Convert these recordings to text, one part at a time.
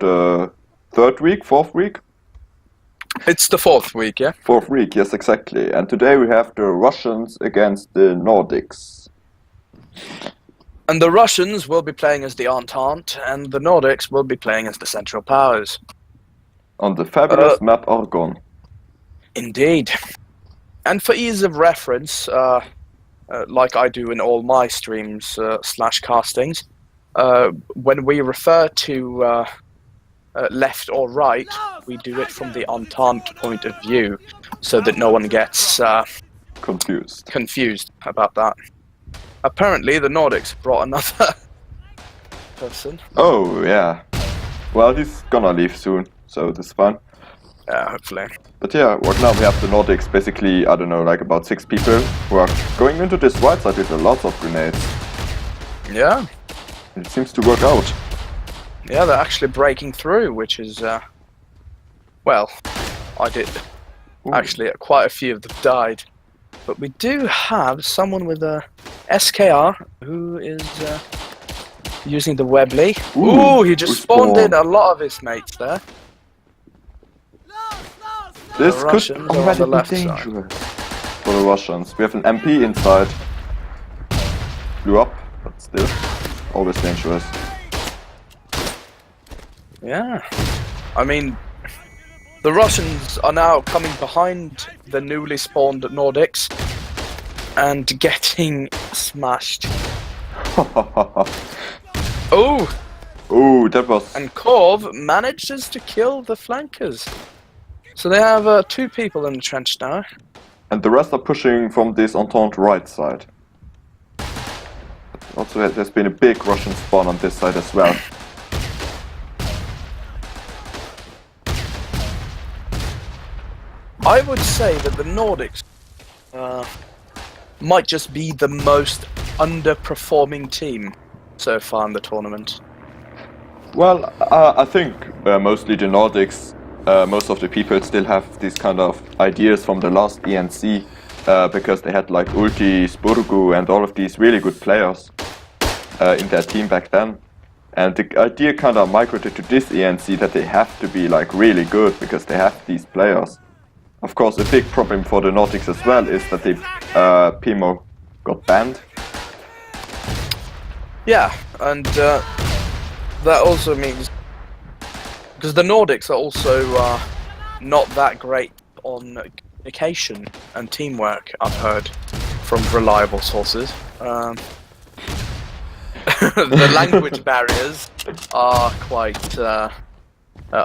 the third week, fourth week? It's the fourth week, yeah? Fourth week, yes, exactly. And today we have the Russians against the Nordics. And the Russians will be playing as the Entente, and the Nordics will be playing as the Central Powers. On the fabulous map Argonne. Indeed. And for ease of reference, like I do in all my streams slash castings, when we refer to left or right, we do it from the Entente point of view, so that no one gets confused about that. Apparently, the Nordics brought another person. Oh, yeah. Well, he's gonna leave soon, so that's fine. Yeah, hopefully. But yeah, right now we have the Nordics, basically, I don't know, like about 6 people who are going into this right side with lots of grenades. Yeah. It seems to work out. Yeah, they're actually breaking through, which is, well, I did. Ooh. Actually, quite a few of them died. But we do have someone with a SKR who is using the Webley. Ooh, he just spawned in a lot of his mates there. This the could Russians already on the left be dangerous for the Russians. We have an MP inside. Blew up, but still, always dangerous. Yeah, I mean, the Russians are now coming behind the newly spawned Nordics and getting smashed. Oh! Oh, that was... And Korv manages to kill the flankers. So they have 2 people in the trench now. And the rest are pushing from this Entente right side. Also, there's been a big Russian spawn on this side as well. I would say that the Nordics might just be the most underperforming team so far in the tournament. Well, I think mostly the Nordics, most of the people still have these kind of ideas from the last ENC, because they had like Ulti, Spurgu and all of these really good players in their team back then. And the idea kind of migrated to this ENC that they have to be like really good because they have these players. Of course, a big problem for the Nordics as well is that they, Pimo got banned. Yeah, and that also means... Because the Nordics are also not that great on communication and teamwork, I've heard, from reliable sources. The language barriers are quite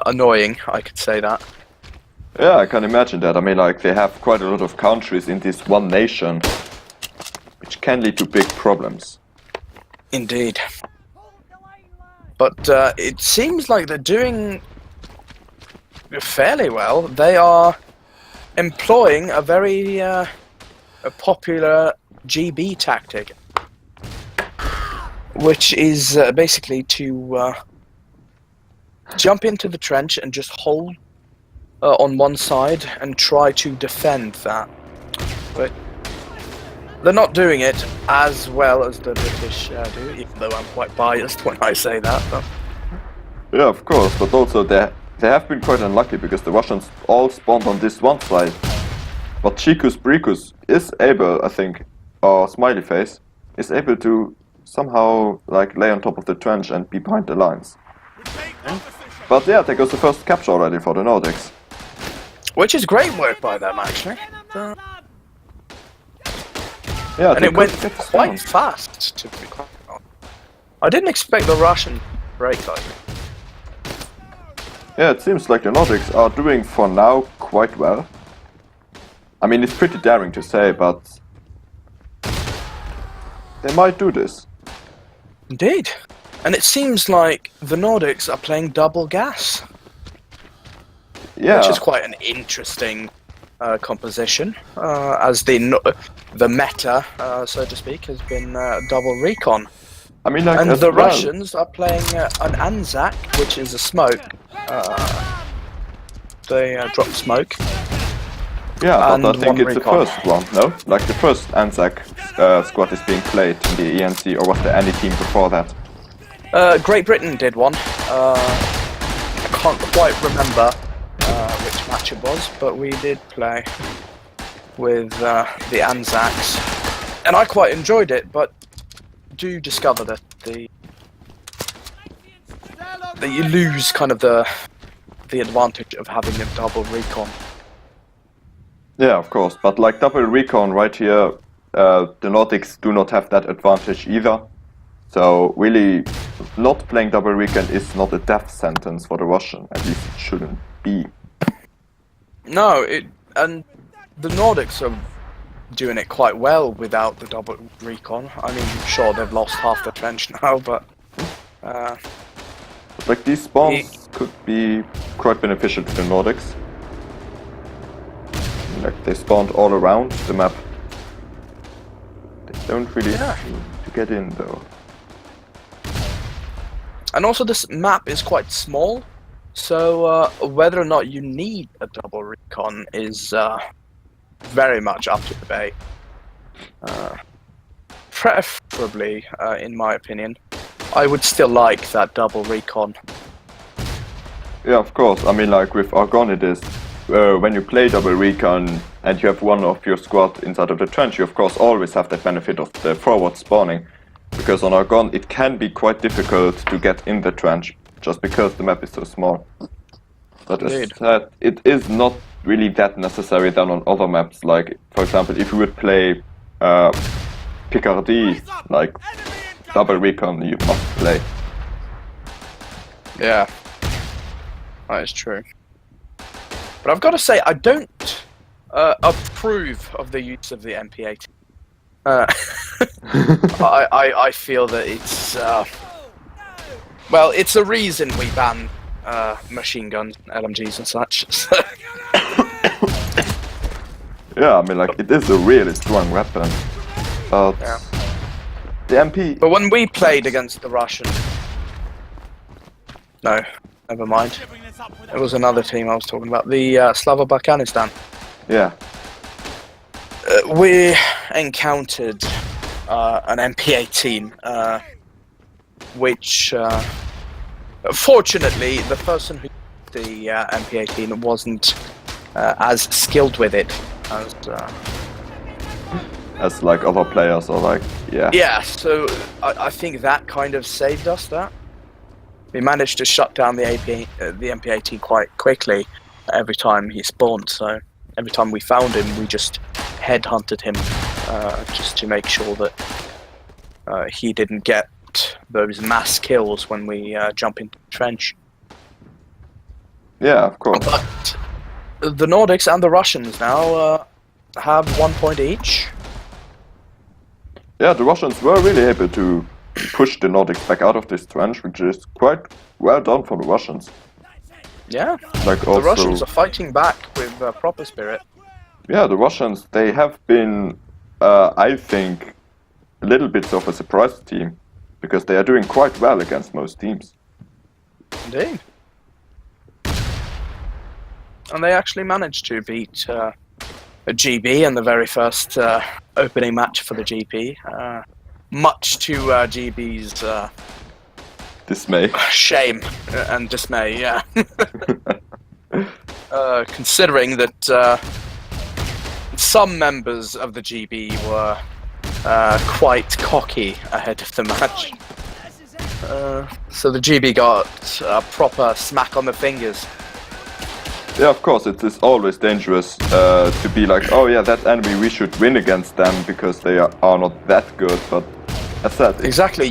annoying, I could say that. Yeah, I can imagine that. I mean, like, they have quite a lot of countries in this one nation, which can lead to big problems. Indeed. But it seems like they're doing fairly well. They are employing a very a popular GB tactic, which is basically to jump into the trench and just hold on one side and try to defend that. But they're not doing it as well as the British do, even though I'm quite biased when I say that. But... Yeah, of course, but also they have been quite unlucky because the Russians all spawned on this one side. But Chikus Brikus is able, I think, or Smiley Face, is able to somehow like lay on top of the trench and be behind the lines. But yeah, there goes the first capture already for the Nordics. Which is great work by them, actually. Yeah, and it went quite fast, to be quite honest. I didn't expect the Russian break like it. Yeah, it seems like the Nordics are doing for now quite well. I mean, it's pretty daring to say, but they might do this. Indeed. And it seems like the Nordics are playing double gas. Yeah. Which is quite an interesting composition, as the meta, so to speak, has been double recon. I mean, like, and the Russians are playing an Anzac, which is a smoke. They drop smoke. Yeah, but I think it's recon. the first one, no? Like the first Anzac squad is being played in the ENC, or was there any team before that? Great Britain did one. can't quite remember which match it was, but we did play with the Anzacs, and I quite enjoyed it. But do discover that you lose kind of the advantage of having a double recon. Yeah, of course. But like double recon right here, the Nordics do not have that advantage either. So really, not playing double recon is not a death sentence for the Russian. At least it shouldn't be. No, and the Nordics are doing it quite well without the double recon. I mean, sure, they've lost half the trench now, but like these spawns could be quite beneficial to the Nordics. Like they spawned all around the map. They don't really need to get in though. And also this map is quite small, so whether or not you need a double recon is very much up to debate. Preferably, in my opinion, I would still like that double recon. Yeah, of course. I mean, like with Argonne it is, when you play double recon and you have one of your squad inside of the trench, you of course always have the benefit of the forward spawning. Because on Argonne it can be quite difficult to get in the trench, just because the map is so small. But as said, it is not really that necessary than on other maps. Like, for example, if you would play Picardy, like double recon you must play. Yeah, that is true. But I've got to say, I don't approve of the use of the MP8. I feel that it's well, it's a reason we ban machine guns, LMGs, and such. So. Yeah, I mean, like it is a really strong weapon, but the MP. But when we played against the Russians, no, never mind. It was another team I was talking about, the Slavo-Balkanistan. Yeah. We encountered an MP18, which, fortunately, the person who did the MP18 wasn't as skilled with it as like other players, or like Yeah, so I think that kind of saved us. That we managed to shut down the MP18 quite quickly every time he spawned. So every time we found him, we just headhunted him just to make sure that he didn't get those mass kills when we jump into the trench. Yeah, of course. But the Nordics and the Russians now have 1 point each. Yeah, the Russians were really able to push the Nordics back out of this trench, which is quite well done for the Russians. Yeah, like also, the Russians are fighting back with proper spirit. Yeah, the Russians, they have been, I think, a little bit of a surprise team, because they are doing quite well against most teams. Indeed. And they actually managed to beat a GB in the very first opening match for the GP, much to GB's dismay. Shame and dismay, yeah. Considering that some members of the GB were quite cocky ahead of the match. So the GB got a proper smack on the fingers. Yeah, of course, it is always dangerous to be like, oh yeah, that enemy, we should win against them because they are not that good, but as said... Exactly,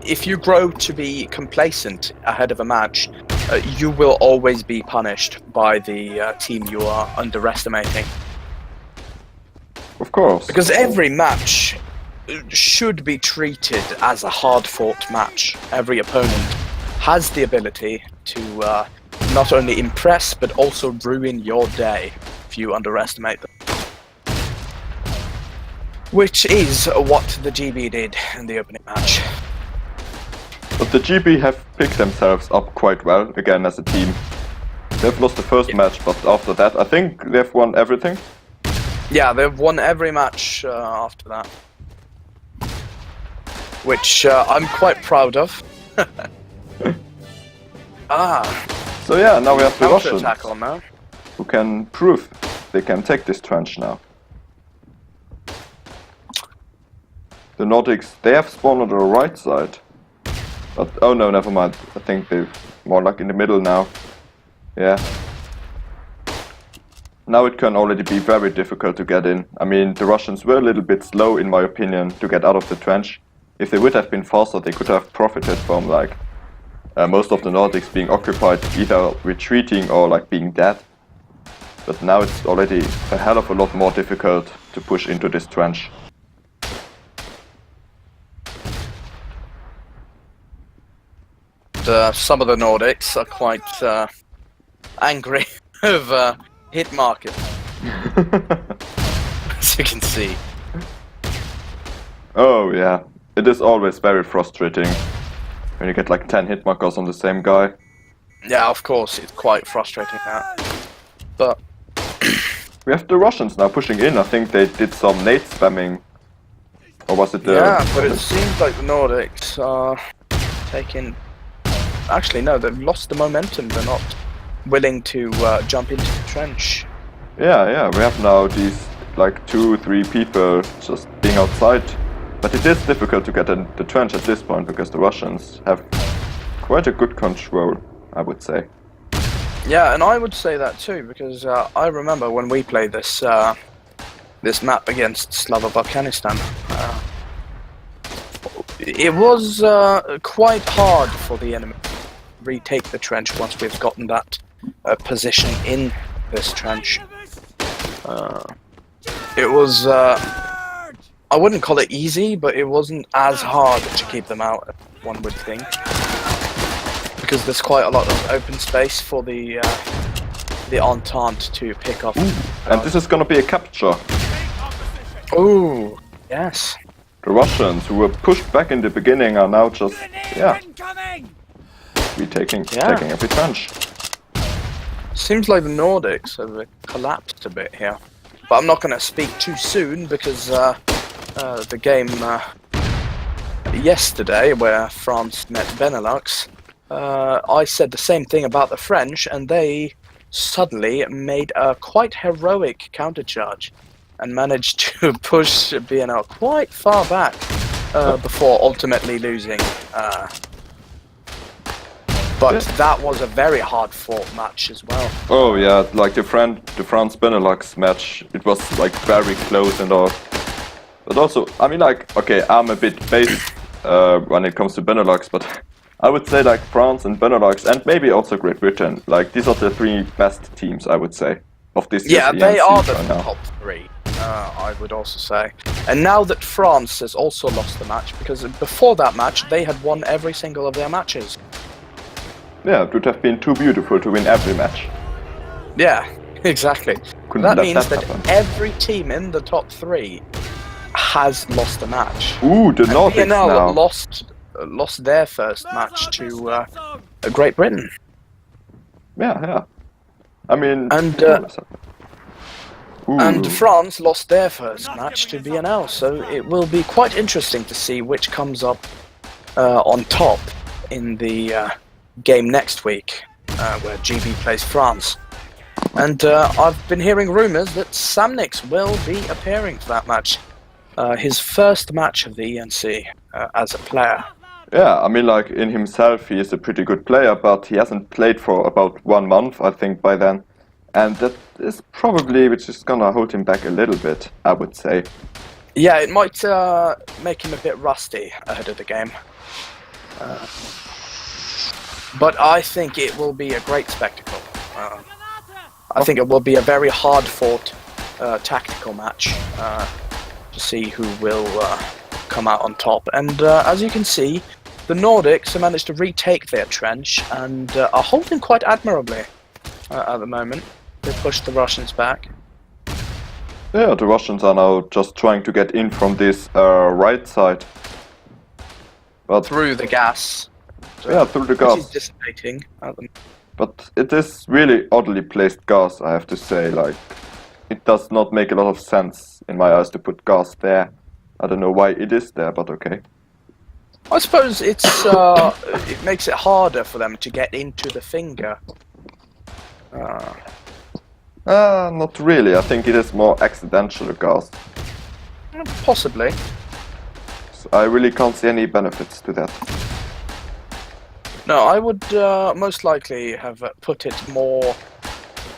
if you grow to be complacent ahead of a match, you will always be punished by the team you are underestimating. Of course. Because every match should be treated as a hard-fought match. Every opponent has the ability to not only impress, but also ruin your day if you underestimate them. Which is what the GB did in the opening match. But the GB have picked themselves up quite well, again, as a team. They've lost the first match, but after that, I think they've won everything. Yeah, they've won every match after that. Which I'm quite proud of. So yeah, now we have the Russians, Counter-attack on now. who can prove they can take this trench now. The Nordics, they have spawned on the right side. But, oh no, never mind. I think they're more like in the middle now. Yeah. Now it can already be very difficult to get in. I mean, the Russians were a little bit slow, in my opinion, to get out of the trench. If they would have been faster, they could have profited from, like, most of the Nordics being occupied, either retreating or, like, being dead. But now it's already a hell of a lot more difficult to push into this trench. Some of the Nordics are quite angry with hit market, as you can see. Oh yeah, it is always very frustrating when you get like 10 hit markers on the same guy. Yeah, of course, it's quite frustrating that. But we have the Russians now pushing in. I think they did some nade spamming. Or was it the... Yeah, but it seems like the Nordics are taking... Actually, no, they've lost the momentum. They're not willing to jump into the trench. Yeah, we have now these like 2-3 people just being outside. But it is difficult to get in the trench at this point because the Russians have quite a good control, I would say. Yeah, and I would say that too, because I remember when we played this this map against Slava-Balkanistan. It was quite hard for the enemy to retake the trench once we've gotten that position in this trench. It was, I wouldn't call it easy, but it wasn't as hard to keep them out as one would think. Because there's quite a lot of open space for the Entente to pick up. And this is gonna be a capture. Oh, yes. The Russians, who were pushed back in the beginning, are now just, taking every trench. Seems like the Nordics have collapsed a bit here. But I'm not going to speak too soon because the game yesterday, where France met Benelux, I said the same thing about the French, and they suddenly made a quite heroic countercharge and managed to push BNL quite far back before ultimately losing. But that was a very hard-fought match as well. Oh yeah, like the France Benelux match, it was like very close and all. But also, I mean, like, okay, I'm a bit based when it comes to Benelux, but I would say like France and Benelux, and maybe also Great Britain, like these are the 3 best teams, I would say, of this year's ENC they are the right now. top 3. I would also say. And now that France has also lost the match, because before that match they had won every single of their matches. Yeah, it would have been too beautiful to win every match. Yeah, exactly. Couldn't that let means that happen. every team in the top 3 has lost a match. Ooh, the Nordics BNL now. lost their first match to Great Britain. Yeah. I mean... And France lost their first match to BNL, so it will be quite interesting to see which comes up on top in the game next week, where GB plays France. And I've been hearing rumours that Samnix will be appearing for that match. His first match of the ENC as a player. Yeah, I mean, like, in himself he is a pretty good player, but he hasn't played for about 1 month, I think, by then. And that is probably which is gonna hold him back a little bit, I would say. Yeah, it might make him a bit rusty ahead of the game. But I think it will be a great spectacle. I think it will be a very hard-fought tactical match to see who will come out on top. And as you can see, the Nordics have managed to retake their trench and are holding quite admirably at the moment. They pushed the Russians back. Yeah, the Russians are now just trying to get in from this right side. But Through the gas. yeah, through the Which gas. is dissipating at the moment. But it is really oddly placed gas, I have to say. Like, it does not make a lot of sense in my eyes to put gas there. I don't know why it is there, but okay. I suppose it's it makes it harder for them to get into the finger Not really. I think it is more accidental gas. Possibly. So I really can't see any benefits to that. No, I would most likely have put it more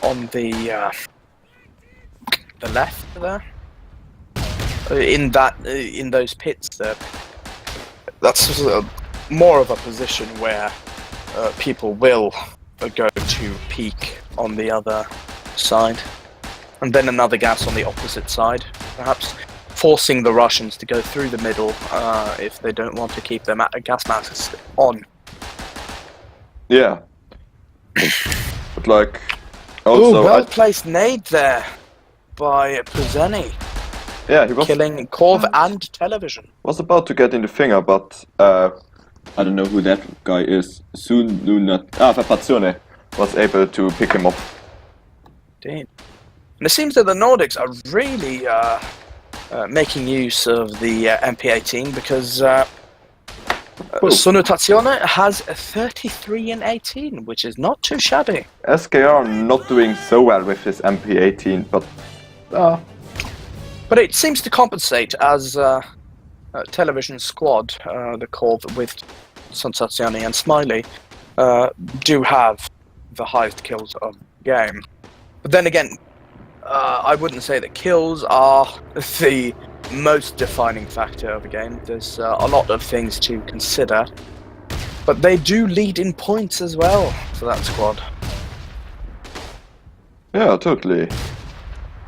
on the left there. In those pits there. That's more of a position where people will go to peak on the other side, and then another gas on the opposite side, perhaps forcing the Russians to go through the middle if they don't want to keep their gas masks on. Yeah. But like, also... Ooh, well-placed nade there by Puzeni. Yeah, he was... Killing Corv and Television. Was about to get in the finger, but... I don't know who that guy is. Verpazione was able to pick him up. Indeed. And it seems that the Nordics are really making use of the MP18 because Sonutazione has a 33 and 18, which is not too shabby. SKR not doing so well with his MP18, but... But it seems to compensate as Television Squad, the Corv with Sonutazione and Smiley, do have the highest kills of the game. But then again, I wouldn't say that kills are the most defining factor of a game. There's a lot of things to consider, but they do lead in points as well for that squad. Yeah, totally.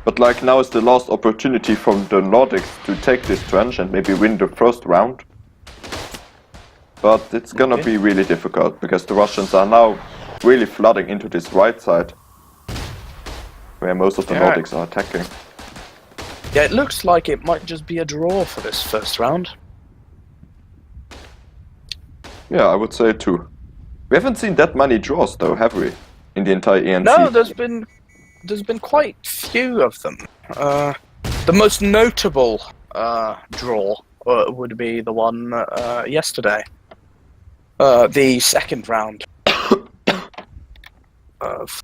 But like now is the last opportunity from the Nordics to take this trench and maybe win the first round. But it's gonna be really difficult because the Russians are now really flooding into this right side, where most of the Nordics are attacking. Yeah, it looks like it might just be a draw for this first round. Yeah, I would say too. We haven't seen that many draws though, have we? In the entire ENC? No, there's been quite few of them. The most notable draw would be the one yesterday. The second round of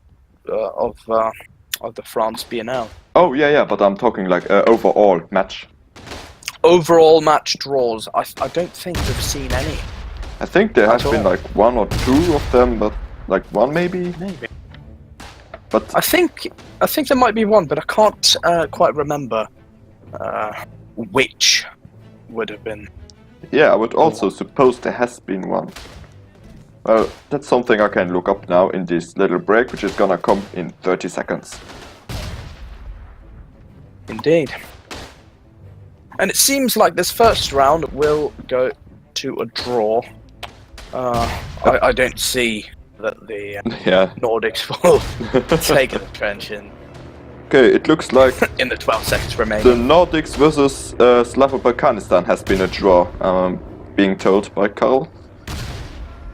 the France BNL. Oh yeah, but I'm talking like overall match. Overall match draws. I don't think we've seen any. I think there has been like one or two of them, but like one maybe. Maybe. But I think there might be one, but I can't quite remember which would have been. Yeah, I would also suppose there has been one. Well, that's something I can look up now in this little break, which is gonna come in 30 seconds. Indeed. And it seems like this first round will go to a draw. I don't see that the Nordics will take the trench in. Okay, it looks like in the 12 seconds remaining. The Nordics versus Slavo-Balkanistan has been a draw, being told by Karl.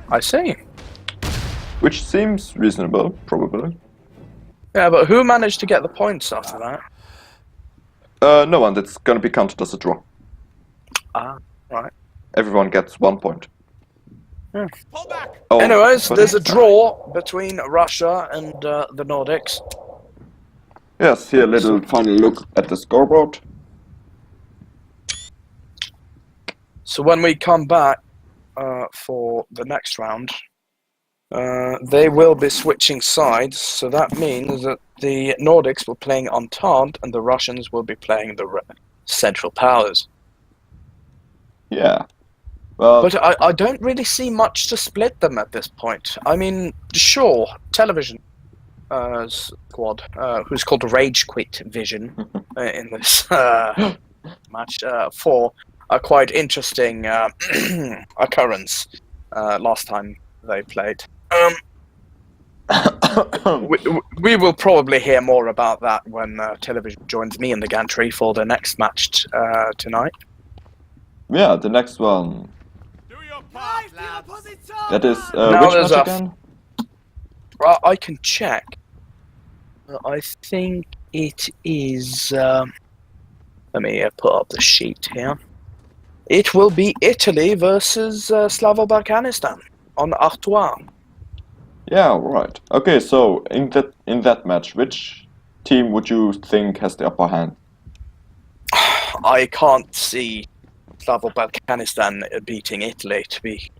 I see. Which seems reasonable, probably. Yeah, but who managed to get the points after that? No one. That's gonna be counted as a draw. Ah, right. Everyone gets 1 point. Yeah. Pull back. Oh, anyways, there's a draw between Russia and the Nordics. Yes, here a little final look at the scoreboard. So when we come back for the next round, they will be switching sides, so that means that the Nordics will be playing Entente and the Russians will be playing the Central Powers. Yeah. Well, but I don't really see much to split them at this point. I mean, sure, Television squad, who's called Rage Quit Vision in this match, for a quite interesting occurrence last time they played. We will probably hear more about that when Television joins me in the gantry for the next match tonight. Yeah, the next one. Do your part, lads. That is Now which match again? I can check. I think it is. Let me put up the sheet here. It will be Italy versus Slavo-Balkanistan on Artois. Yeah, right. Okay, so in that match, which team would you think has the upper hand? I can't see Slavo-Balkanistan beating Italy, to be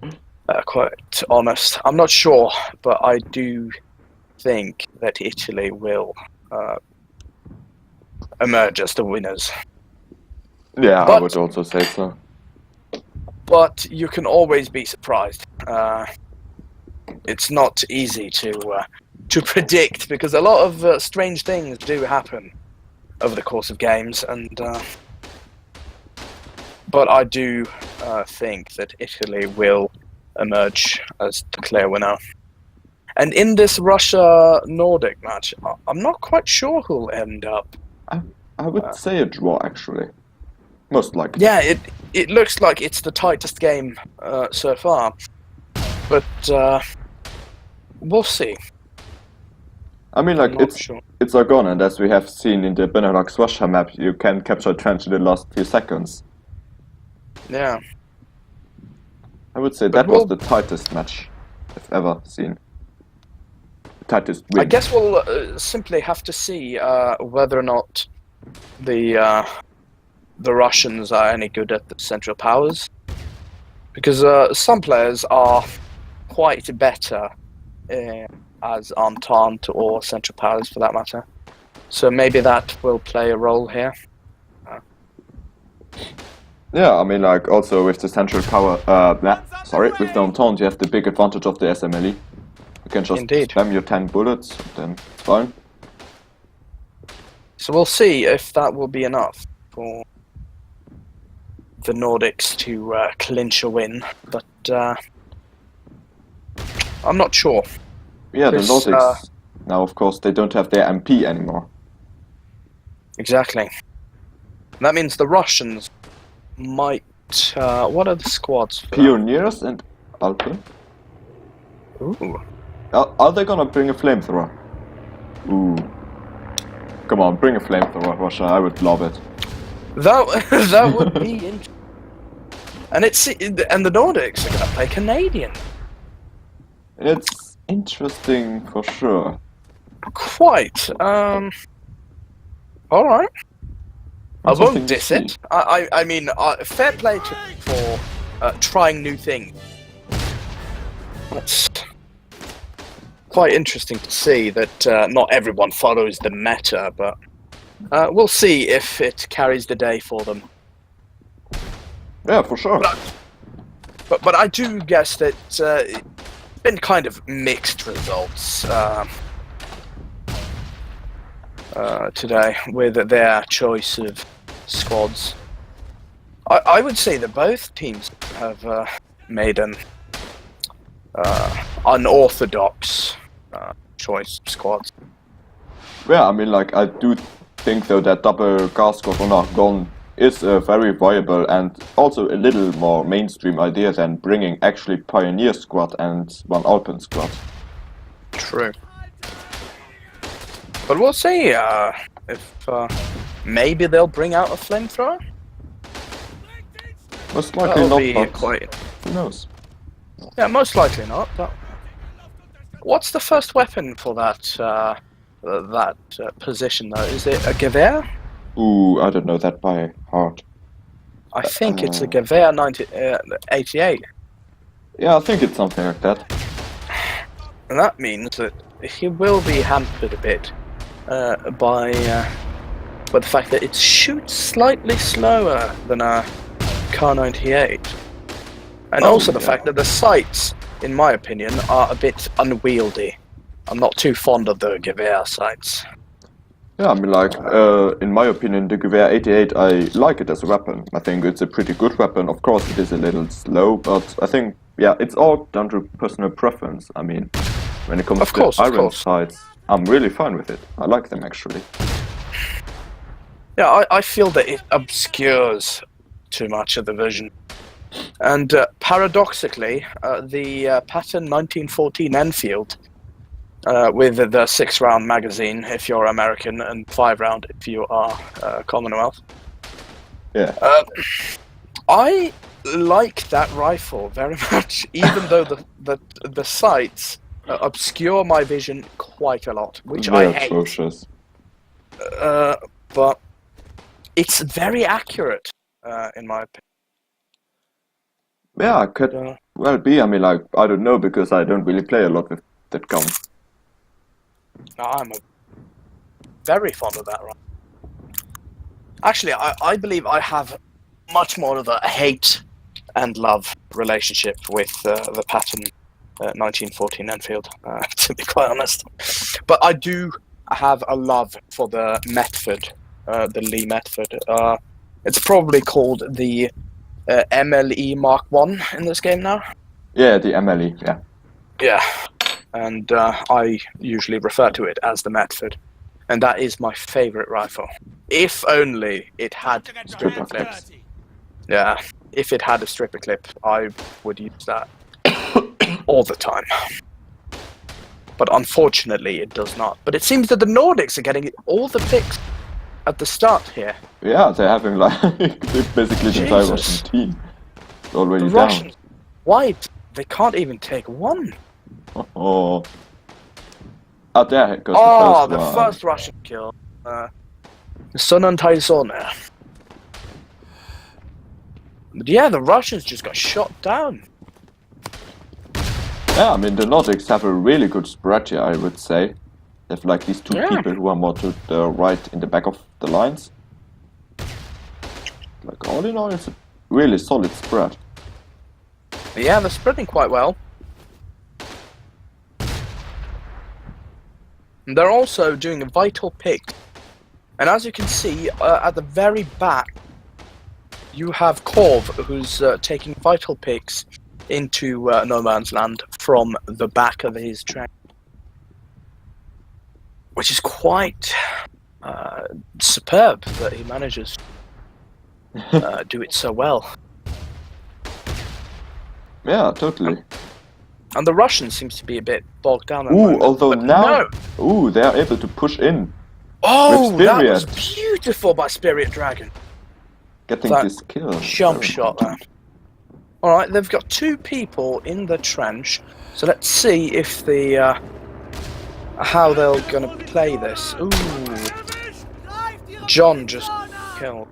quite honest. I'm not sure, but I do think that Italy will emerge as the winners. Yeah, I But would also say so. but you can always be surprised. It's not easy to predict because a lot of strange things do happen over the course of games, and but I do think that Italy will emerge as the clear winner. And in this Russia-Nordic match, I'm not quite sure who'll end up. I would say a draw, actually. Most likely. Yeah, it looks like it's the tightest game so far, but we'll see. I mean, like, I'm not sure. it's Argonne, and as we have seen in the Benelux Russia map, you can capture a trench in the last few seconds. Yeah. I would say But that was we'll- the tightest match I've ever seen. The tightest win. I guess we'll simply have to see whether or not the Russians are any good at the Central Powers, because some players are quite better as Entente or Central Powers, for that matter. So maybe that will play a role here. Yeah, I mean, like, also with the central power, with the Entente, you have the big advantage of the SMLE. You can just Indeed. spam your 10 bullets, then it's fine. So we'll see if that will be enough for the Nordics to clinch a win, but I'm not sure. Yeah, the This, Nordics, now of course, they don't have their MP anymore. Exactly. That means the Russians might... what are the squads for that? Pioneers and Alpen? Ooh. Are they gonna bring a flamethrower? Ooh. Come on, bring a flamethrower, Russia, I would love it. That would be interesting. And the Nordics are going to play Canadian. It's interesting for sure. Quite. All right. I Something won't to diss see. it. I mean, fair play for trying new things. It's quite interesting to see that not everyone follows the meta, but we'll see if it carries the day for them. Yeah, for sure. But I do guess that it's been kind of mixed results today with their choice of squads. I would say that both teams have made an unorthodox choice of squads. Yeah, I mean, like, I do think though that double gas squad on Argonne is a very viable and also a little more mainstream idea than bringing actually Pioneer squad and one Alpen squad. True. But we'll see if maybe they'll bring out a flamethrower. Most likely That'll not, be but quite. who knows? Yeah, most likely not. But what's the first weapon for that position though? Is it a Gewehr? Ooh, I don't know that by heart. I think it's a Gewehr 88. Yeah, I think it's something like that. And that means that he will be hampered a bit by the fact that it shoots slightly slower than a Kar 98. And also the fact that the sights, in my opinion, are a bit unwieldy. I'm not too fond of the Gewehr sights. Yeah, I mean, like, in my opinion, the Gewehr 88, I like it as a weapon. I think it's a pretty good weapon. Of course, it is a little slow, but I think, yeah, it's all down to personal preference. I mean, when it comes to iron sights, I'm really fine with it. I like them, actually. Yeah, I feel that it obscures too much of the vision. And paradoxically, the pattern 1914 Enfield, with the 6-round magazine if you're American and 5-round if you are Commonwealth. Yeah. I like that rifle very much, even though the sights obscure my vision quite a lot, which They're I hate. atrocious. But it's very accurate, in my opinion. Yeah, it could well be. I mean, like, I don't know because I don't really play a lot with that gun. I'm very fond of that, right? Actually, I believe I have much more of a hate and love relationship with the Patton 1914 Enfield, to be quite honest. But I do have a love for the Metford, the Lee Metford. It's probably called the MLE Mark 1 in this game now. Yeah, the MLE, yeah. Yeah, and I usually refer to it as the Metford. And that is my favourite rifle. If only it had stripper clips. Yeah, if it had a stripper clip, I would use that all the time. But unfortunately, it does not. But it seems that the Nordics are getting all the picks at the start here. Yeah, they're having like basically the entire Jesus. Russian team already The down. Russians, why? They can't even take one. Oh. Oh, there goes Oh, the the first one. first Russian kill. Sunan Taisone. But yeah, the Russians just got shot down. Yeah, I mean, the Nordics have a really good spread here, I would say. They have like these two Yeah. people who are more to the right in the back of the lines. Like, all in all, it's a really solid spread. But yeah, they're spreading quite well. And they're also doing a vital pick. And as you can see, at the very back, you have Korv, who's taking vital picks into no man's land from the back of his train. Which is quite superb that he manages to do it so well. Yeah, totally. And the Russians seems to be a bit bogged down. At the Ooh, moment, although but now... no. Ooh, they are able to push in. Oh, With that was Spirit. beautiful by Spirit Dragon. Getting That this kill. Jump Very shot important. there. Alright, they've got two people in the trench. So let's see if the how they're gonna play this. Ooh, John just killed.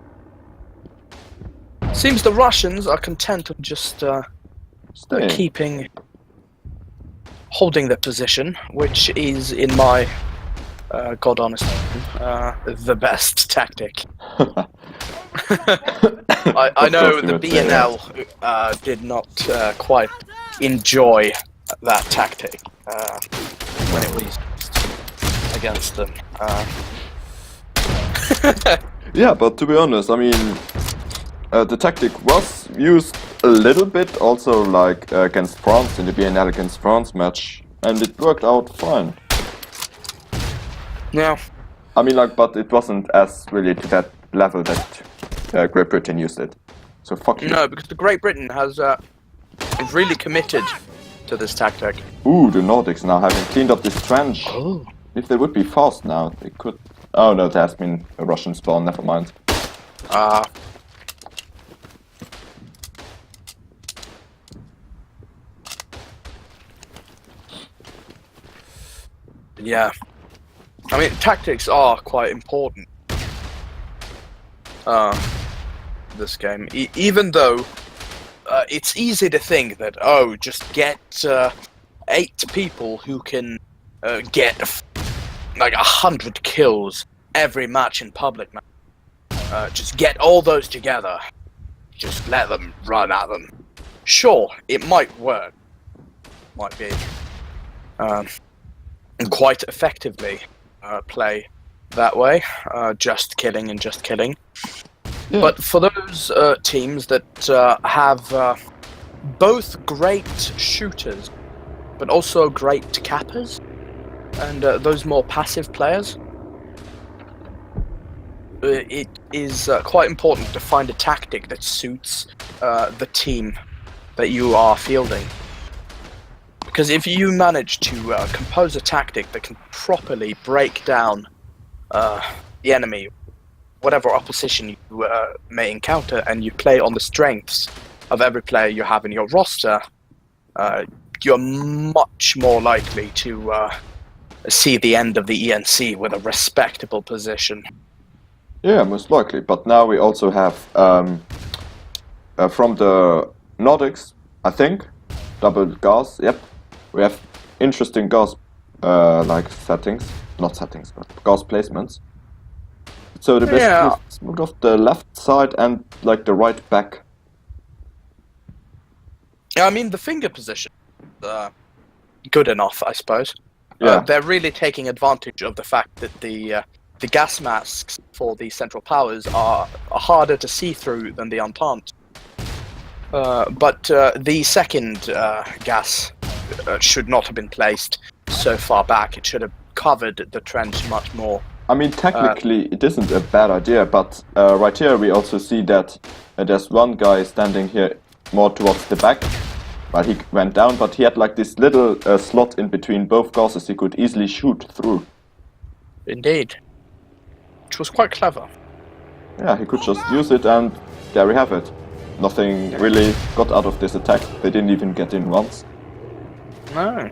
Seems the Russians are content with just Stay. holding their position, which is, in my God honest opinion, the best tactic. I know Of course you the would say that. BNL did not quite enjoy that tactic when it was used against them. Yeah, but to be honest, I mean, the tactic was used a little bit also like against France in the BNL against France match, and it worked out fine. Yeah. I mean, like, but it wasn't as really to that level that Great Britain used it. So fuck you. No, because the Great Britain has is really committed to this tactic. Ooh, the Nordics now having cleaned up this trench. Oh. If they would be fast now, they could... Oh no, there has been a Russian spawn, never mind. Yeah. I mean, tactics are quite important. This game, even though it's easy to think that just get 8 people who can get like 100 kills every match in public. Just get all those together. Just let them run at them. Sure, it might work. Might be. And quite effectively play that way, just killing and just killing. Yeah. But for those teams that have both great shooters, but also great cappers, and those more passive players, it is quite important to find a tactic that suits the team that you are fielding. Because if you manage to compose a tactic that can properly break down the enemy, whatever opposition you may encounter, and you play on the strengths of every player you have in your roster, you're much more likely to see the end of the ENC with a respectable position. Yeah, most likely. But now we also have from the Nordics, I think, double gas. Yep, we have interesting gas like settings, not settings, but gas placements. So they basically moved off the left side and like the right back. Yeah, I mean the finger position, good enough, I suppose. Yeah. They're really taking advantage of the fact that the gas masks for the central powers are harder to see through than the Entente. But the second gas should not have been placed so far back. It should have covered the trench much more. I mean, technically, it isn't a bad idea, but right here we also see that there's one guy standing here more towards the back. Well, he went down, but he had like this little slot in between both gases he could easily shoot through. Indeed. Which was quite clever. Yeah, he could just use it, and there we have it. Nothing really got out of this attack. They didn't even get in once. No.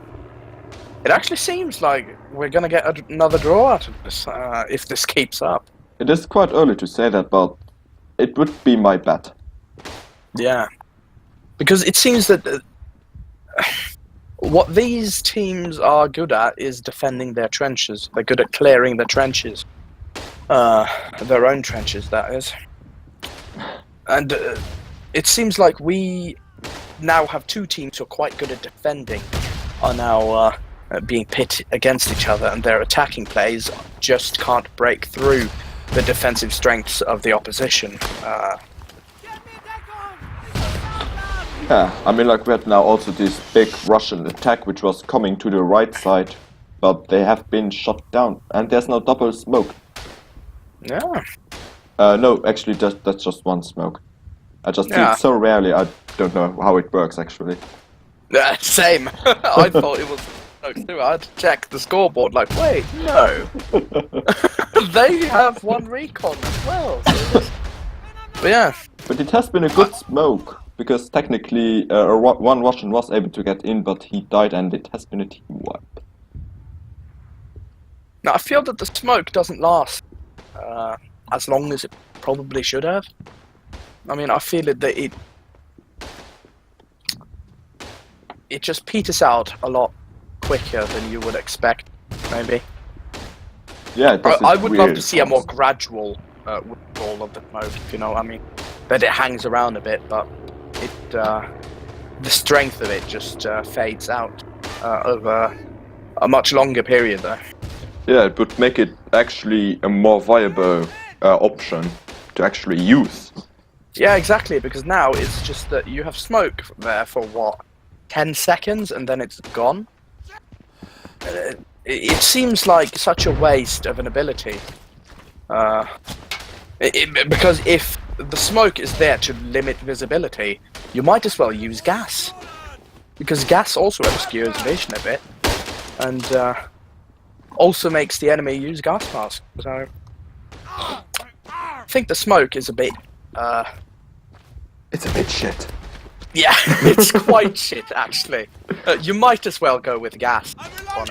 It actually seems like we're going to get another draw out of this, if this keeps up. It is quite early to say that, but it would be my bet. Yeah. Because it seems that what these teams are good at is defending their trenches. They're good at clearing the trenches. Their own trenches, that is. And it seems like we now have two teams who are quite good at defending, are now being pit against each other, and their attacking plays just can't break through the defensive strengths of the opposition. Yeah, I mean, like we had now also this big Russian attack which was coming to the right side, but they have been shot down, and there's no double smoke. Yeah. No, actually, that's just one smoke. I just see it so rarely, I don't know how it works actually. Same. I thought it was smoke too. I had to check the scoreboard, like, wait, no. They have one recon as well. But yeah. But it has been a good smoke, because technically one Russian was able to get in, but he died, and it has been a team wipe. Now, I feel that the smoke doesn't last as long as it probably should have. I mean, I feel that it just peters out a lot quicker than you would expect, maybe. Yeah, I would love to see a more gradual withdrawal of the smoke, if you know what I mean. That it hangs around a bit, but the strength of it just fades out over a much longer period, though. Yeah, it would make it actually a more viable option to actually use. Yeah, exactly, because now it's just that you have smoke there for, 10 seconds, and then it's gone? It seems like such a waste of an ability. Because if the smoke is there to limit visibility, you might as well use gas. Because gas also obscures vision a bit, and also makes the enemy use gas mask. So I think the smoke is a bit... It's a bit shit. Yeah, it's quite shit, actually. You might as well go with gas, on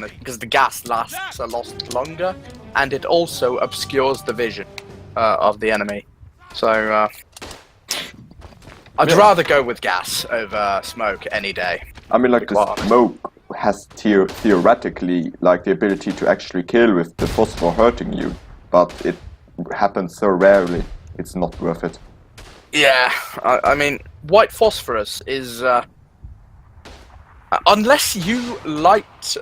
it, because the gas lasts a lot longer, and it also obscures the vision of the enemy. So, I'd rather go with gas over smoke any day. I mean, like, the smoke has theoretically, like, the ability to actually kill with the phosphor hurting you, but it happens so rarely, it's not worth it. Yeah, I mean, white phosphorus is... unless you light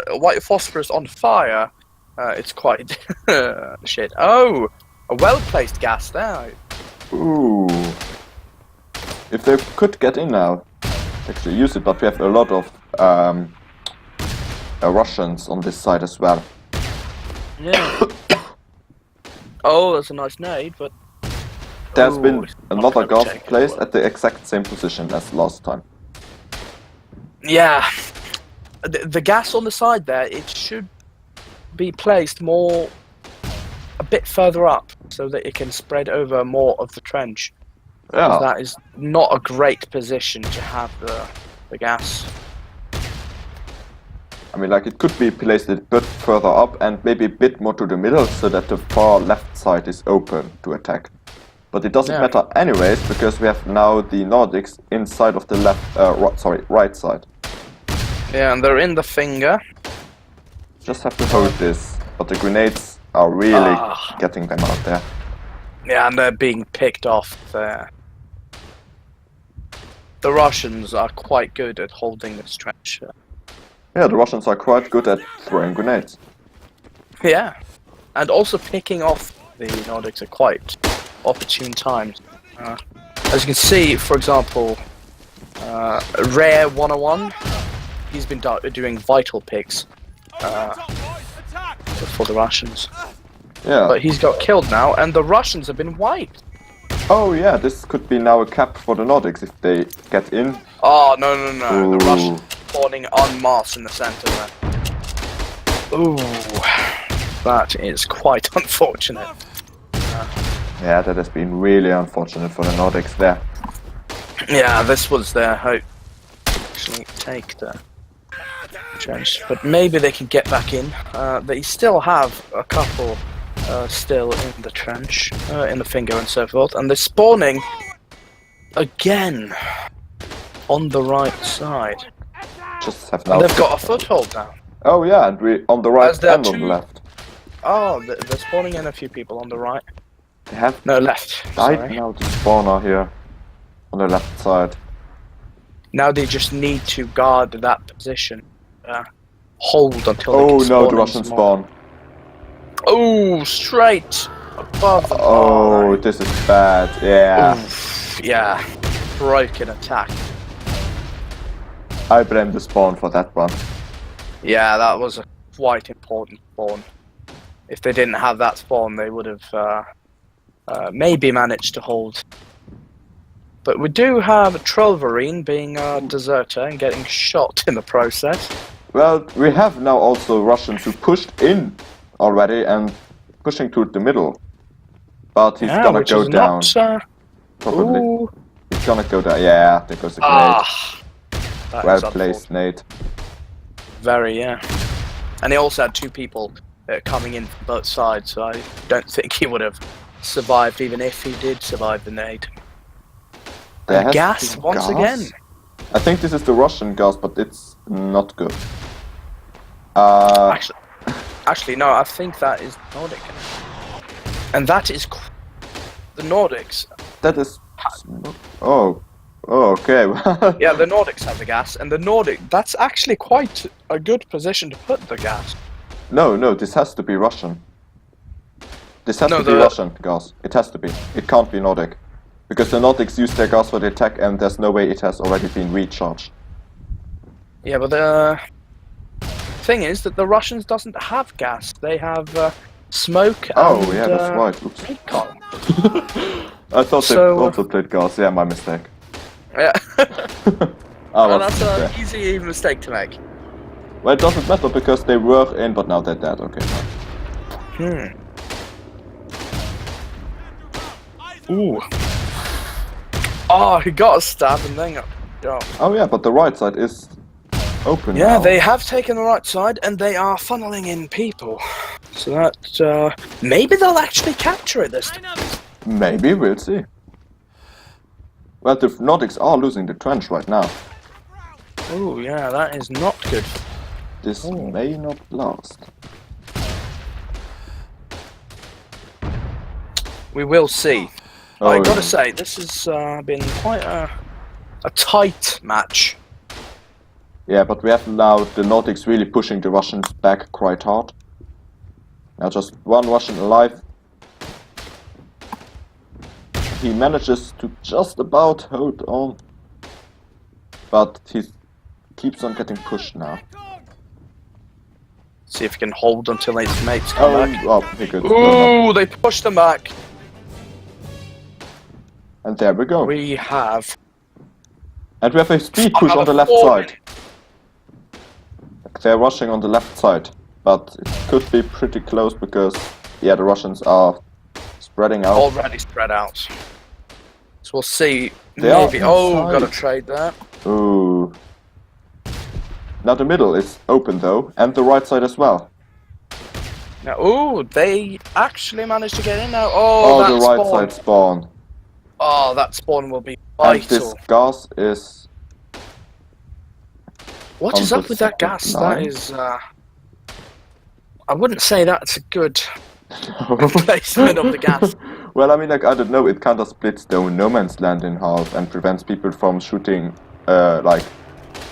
white phosphorus on fire, it's quite shit. Oh, a well-placed gas there. Ooh. If they could get in now, actually use it, but we have a lot of Russians on this side as well. Yeah. Oh, that's a nice nade, but... There's been another gas placed at the exact same position as last time. Yeah. The gas on the side there, it should be placed more... a bit further up, so that it can spread over more of the trench. Yeah. That is not a great position to have the gas. I mean, like, it could be placed a bit further up and maybe a bit more to the middle so that the far left side is open to attack. But it doesn't matter anyways, because we have now the Nordics inside of the right side. Yeah, and they're in the finger. Just have to hold this, but the grenades are really getting them out there. Yeah, and they're being picked off there. The Russians are quite good at holding this trench. Yeah, the Russians are quite good at throwing grenades. Yeah, and also picking off the Nordics at quite opportune times. As you can see, for example, Rare 101, he's been doing vital picks for the Russians. Yeah. But he's got killed now, and the Russians have been wiped. Oh yeah, this could be now a cap for the Nordics if they get in. Oh, no. Ooh. The Russians spawning en masse in the center there. Ooh, that is quite unfortunate. Yeah, that has been really unfortunate for the Nordics there. Yeah, this was their hope. Actually, take the trench, but maybe they can get back in. They still have a couple still in the trench, in the finger and so forth, and they're spawning again on the right side. Just have now. And they've got a foothold now. Oh yeah, and we on the right and on the left. Oh, they're spawning in a few people on the right. They have left. died Sorry. now the spawner here on the left side. Now they just need to guard that position. Hold until they can Oh spawn no, the in Russians some more. spawn. Oh, straight above the Oh, this is bad. Yeah. Oof, yeah. Broken attack. I blame the spawn for that one. Yeah, that was a quite important spawn. If they didn't have that spawn, they would have maybe managed to hold. But we do have Trollverine being a deserter and getting shot in the process. Well, we have now also Russians who pushed in already and pushing to the middle. But he's gonna go down. Probably. Ooh. He's gonna go down. Yeah, there goes a grenade. Well placed, Nate. Very, yeah. And he also had two people coming in from both sides, so I don't think he would have survived even if he did survive the nade. There Gas once again. I think this is the Russian gas, but it's not good. Actually, no. I think that is Nordic, and that is the Nordics. That is. Oh, okay. Yeah, the Nordics have the gas, and the Nordic. That's actually quite a good position to put the gas. No, this has to be Russian. This has to be Russian gas. It has to be. It can't be Nordic. Because the Nordics use their gas for the attack and there's no way it has already been recharged. Yeah, but the thing is that the Russians doesn't have gas. They have smoke and yeah, that's right. Oops. recon. I thought they also played gas. Yeah, my mistake. Yeah. Well, that's an easy mistake to make. Well, it doesn't matter because they were in, but now they're dead. Okay, fine. Ooh. Oh, he got a stab and then got shot. Oh yeah, but the right side is open now. Yeah, they have taken the right side and they are funneling in people. So that, maybe they'll actually capture it this time. Maybe, we'll see. Well, the Nordics are losing the trench right now. Oh yeah, that is not good. This may not last. We will see. Oh, I gotta say, this has been quite a tight match. Yeah, but we have now the Nordics really pushing the Russians back quite hard. Now just one Russian alive. He manages to just about hold on. But he keeps on getting pushed now. See if he can hold until his mates come back. Oh, he could. Ooh, they pushed him back. And there we go. We have... And we have a speed push on the left side. They're rushing on the left side. But it could be pretty close because, yeah, the Russians are spreading out. Already spread out. So we'll see. They Maybe. are Oh, inside. got to trade that. Ooh. Now the middle is open though, and the right side as well. Now, oh, they actually managed to get in now. Oh, that the right spawn. side spawn. Oh, that spawn will be And this vital. gas is... What on is the up with that second gas? line. That is, I wouldn't say that's a good placement of the gas. Well, I mean, like, I don't know, it kind of splits the no man's land in half and prevents people from shooting, like,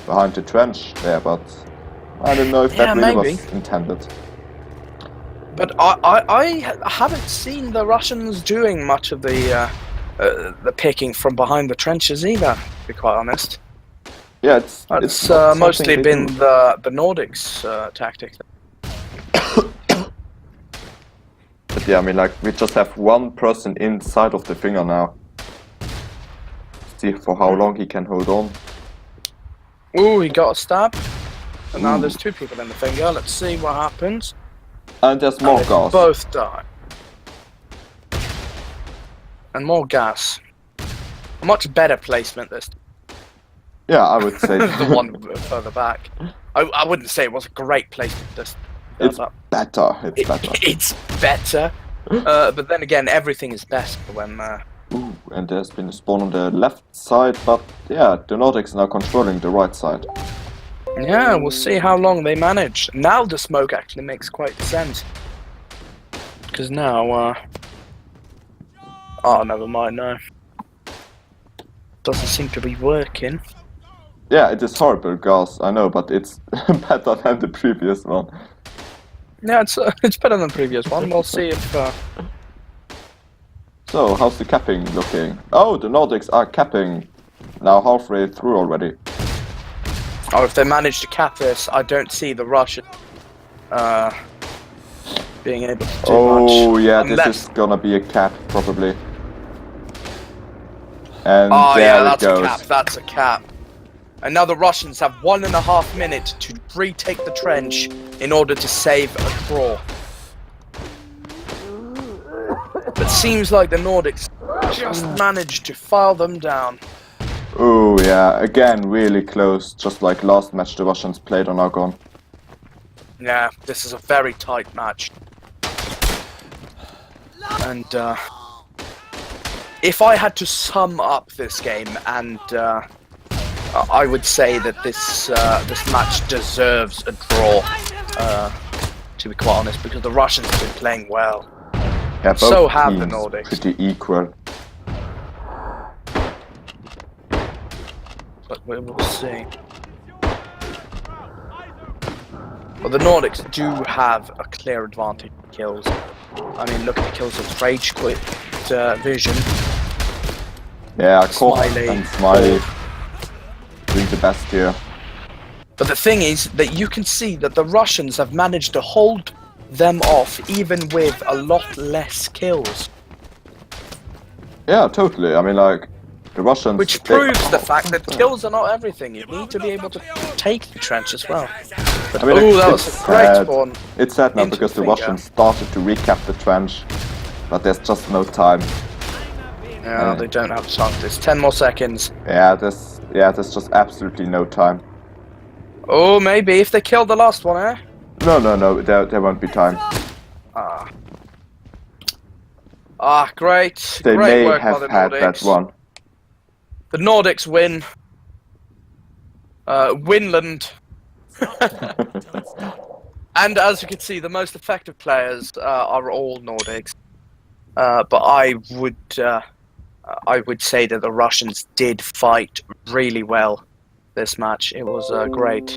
behind the trench there, but I don't know if Yeah, that really maybe. was intended. But I haven't seen the Russians doing much of the picking from behind the trenches either, to be quite honest. Yeah, it's That's not something mostly they been do. the Nordics tactic. But yeah, I mean, like, we just have one person inside of the finger now. See for how long he can hold on. Ooh, he got a stab. And now Ooh. there's two people in the finger. Let's see what happens. And there's more And they gas. both die. And more gas. A much better placement this Yeah, I would say the one further back. I wouldn't say it was a great placement this. it's but better. It's better. it's better. But then again, everything is better when. Ooh, and there's been a spawn on the left side, but yeah, the Nordics now controlling the right side. Yeah, we'll see how long they manage. Now the smoke actually makes quite sense. Because now, oh, never mind, no. Doesn't seem to be working. Yeah, it is horrible gas, I know, but it's better than the previous one. Yeah, it's better than the previous one. We'll see if... So, how's the capping looking? Oh, the Nordics are capping now halfway through already. or if they manage to cap this, I don't see the Russian being able to do much. Oh, yeah, Unless... this is gonna be a cap, probably. And Oh there yeah, it that's goes. a cap, that's a cap. And now the Russians have 1.5 minutes to retake the trench in order to save a crawl. But seems like the Nordics just managed to file them down. Oh, yeah, again, really close, just like last match the Russians played on Argonne. Yeah, this is a very tight match. And if I had to sum up this game, and I would say that this match deserves a draw, to be quite honest, because the Russians have been playing well. Yeah, both So have the teams Nordics. pretty equal. But we will see. Well, the Nordics do have a clear advantage in kills. I mean, look at the kills of Rage Quit, Vision. Yeah, Koch Smiley. and Smiley doing the best here. But the thing is that you can see that the Russians have managed to hold them off even with a lot less kills. Yeah, totally. I mean, like, the Russians... Which proves the fact that kills are not everything. You need to be able to take the trench as well. But, I mean, oh, that it's was a great sad. spawn. It's sad now into because the the finger. Russians started to recap the trench, but there's just no time. No, they don't have time. There's 10 more seconds. Yeah, there's just absolutely no time. Oh, maybe if they kill the last one, eh? No, there won't be time. Great. They Great may work by have the had that Nordics. one. The Nordics win. Winland. And as you can see, the most effective players are all Nordics. But I would say that the Russians did fight really well this match. It was great.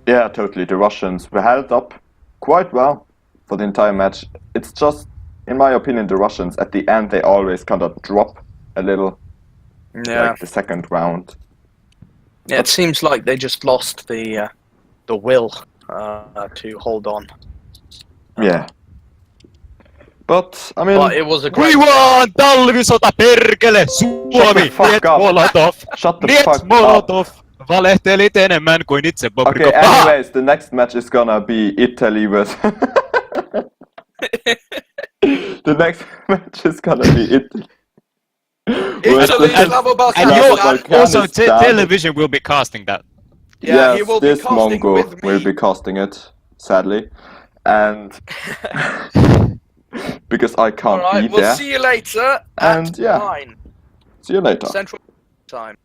Yeah, totally. The Russians were held up quite well for the entire match. It's just, in my opinion, the Russians, at the end, they always kind of drop a little. Yeah. Like the second round. Yeah, it seems like they just lost the will to hold on. Yeah. But, I mean... But it was a great. We won! Talvisota perkele! Suomi! fuck Niet up. Molotov! Shut the Niet fuck up. Molotov! Valehtelit enemmän kuin itse Bobrikov. Okay, anyways, the next match is gonna be Italy versus... The next match is gonna be Italy. Italy, versus Slavo And Slavo you Balkan. also Afghanistan. television will be casting that. Yeah, he Yes, will be this casting Mongo with me. will be casting it, sadly, and because I can't All right, be we'll there. see you later And at yeah. 9 See you later. Central Time.